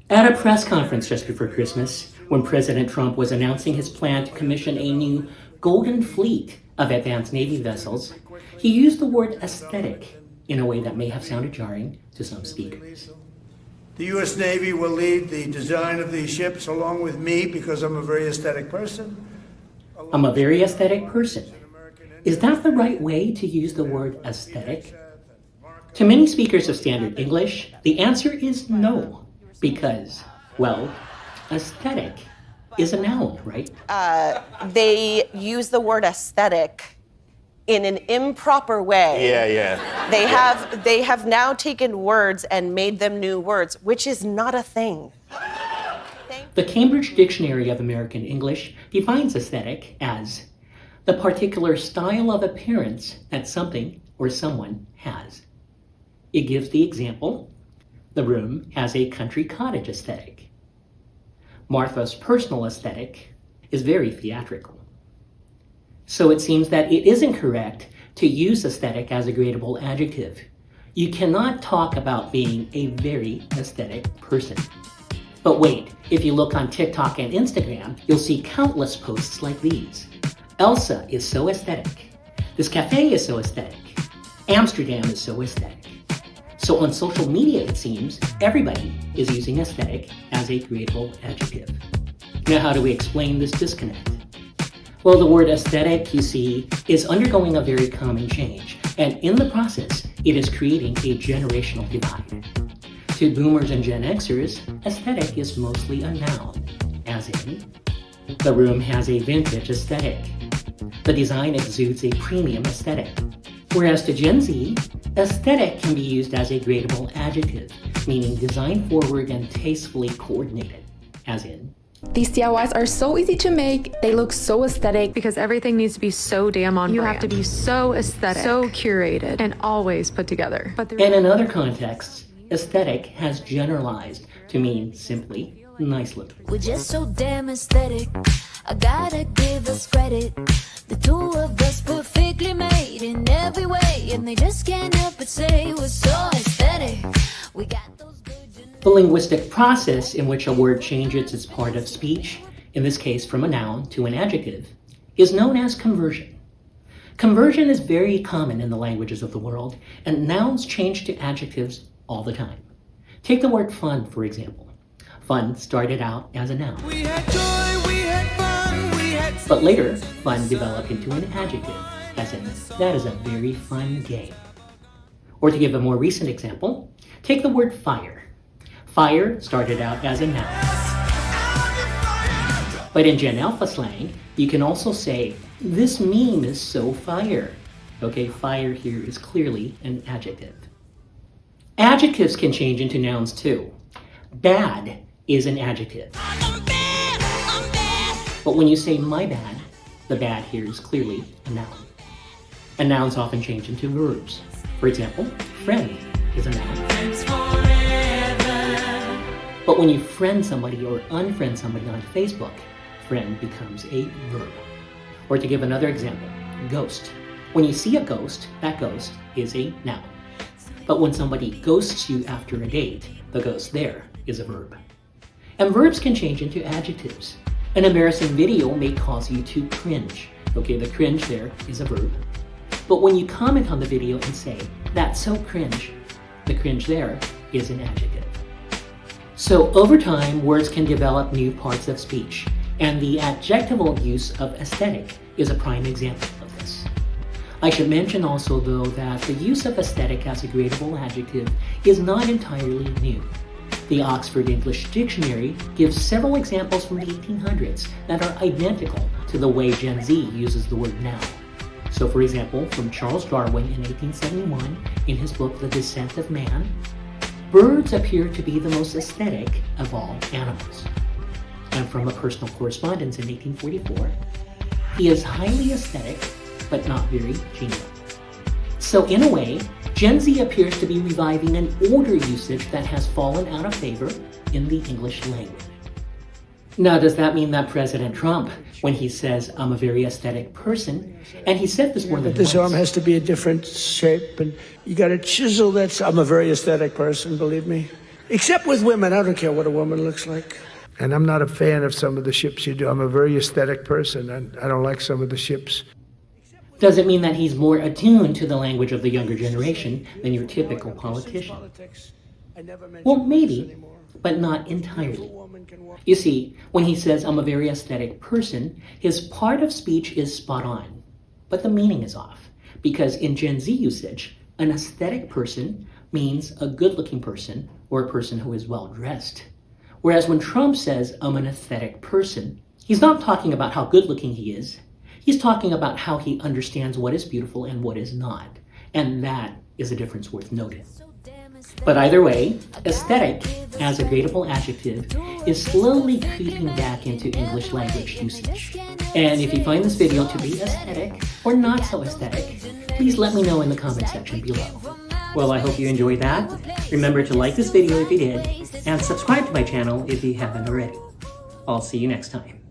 At a press conference just before Christmas, when President Trump was announcing his plan to commission a new Golden Fleet of advanced Navy vessels, he used the word aesthetic in a way that may have sounded jarring to some speakers. The U.S. Navy will lead the design of these ships along with me because I'm a very aesthetic person. I'm a very aesthetic person. Is that the right way to use the word aesthetic? To many speakers of standard English, the answer is no. Because, well, aesthetic is a noun, right? They use the word aesthetic in an improper way. Yeah. They have now taken words and made them new words, which is not a thing. The Cambridge Dictionary of American English defines aesthetic as the particular style of appearance that something or someone has. It gives the example: the room has a country cottage aesthetic. Martha's personal aesthetic is very theatrical. So it seems that it isn't correct to use aesthetic as a gradable adjective. You cannot talk about being a very aesthetic person. But wait, if you look on TikTok and Instagram, you'll see countless posts like these. Elsa is so aesthetic. This cafe is so aesthetic. Amsterdam is so aesthetic. So on social media, it seems, everybody is using aesthetic as a gradable adjective. Now, how do we explain this disconnect? Well, the word aesthetic, you see, is undergoing a very common change, and in the process, it is creating a generational divide. To boomers and Gen Xers, aesthetic is mostly a noun, as in, the room has a vintage aesthetic. The design exudes a premium aesthetic. Whereas to Gen Z, aesthetic can be used as a gradable adjective, meaning design forward and tastefully coordinated, as in, these DIYs are so easy to make, they look so aesthetic. Because everything needs to be so damn on brand. You have to be so aesthetic, so curated, and always put together. And in other contexts, aesthetic has generalized to mean simply nice looking. We're just so damn aesthetic, I gotta give us credit. The two of us perfectly made in every way, and they just can't help but say we're so aesthetic. We got those good. The linguistic process in which a word changes its part of speech, in this case from a noun to an adjective, is known as conversion. Conversion is very common in the languages of the world, and nouns change to adjectives all the time. Take the word fun, for example. Fun started out as a noun. We had joy, we had fun, we had... But later, fun developed into an adjective, as in, that is a very fun game. Or to give a more recent example, take the word fire. Fire started out as a noun. But in Gen Alpha slang, you can also say, this meme is so fire. Okay, fire here is clearly an adjective. Adjectives can change into nouns too. Bad is an adjective. I'm bad. But when you say my bad, the bad here is clearly a noun. And nouns often change into verbs. For example, friend is a noun. But when you friend somebody or unfriend somebody on Facebook, friend becomes a verb. Or to give another example, ghost. When you see a ghost, that ghost is a noun. But when somebody ghosts you after a date, the ghost there is a verb. And verbs can change into adjectives. An embarrassing video may cause you to cringe. Okay, the cringe there is a verb. But when you comment on the video and say, that's so cringe, the cringe there is an adjective. So over time, words can develop new parts of speech, and the adjectival use of aesthetic is a prime example of this. I should mention also, though, that the use of aesthetic as a gradable adjective is not entirely new. The Oxford English Dictionary gives several examples from the 1800s that are identical to the way Gen Z uses the word now. So for example, from Charles Darwin in 1871 in his book The Descent of Man, birds appear to be the most aesthetic of all animals. And from a personal correspondence in 1844, he is highly aesthetic, but not very genial. So in a way, Gen Z appears to be reviving an older usage that has fallen out of favor in the English language. Now, does that mean that President Trump, when he says, I'm a very aesthetic person, and he said this more than once. This arm has to be a different shape, and you got to chisel that. I'm a very aesthetic person, believe me. Except with women, I don't care what a woman looks like. And I'm not a fan of some of the ships you do. I'm a very aesthetic person, and I don't like some of the ships. Does it mean that he's more attuned to the language of the younger generation than your typical politician? Well, maybe, but not entirely. You see, when he says, I'm a very aesthetic person, his part of speech is spot on, but the meaning is off. Because in Gen Z usage, an aesthetic person means a good-looking person or a person who is well-dressed. Whereas when Trump says, I'm an aesthetic person, he's not talking about how good-looking he is. He's talking about how he understands what is beautiful and what is not. And that is a difference worth noting. But either way, aesthetic, as a gradable adjective, is slowly creeping back into English language usage. And if you find this video to be aesthetic or not so aesthetic, please let me know in the comment section below. Well, I hope you enjoyed that. Remember to like this video if you did, and subscribe to my channel if you haven't already. I'll see you next time.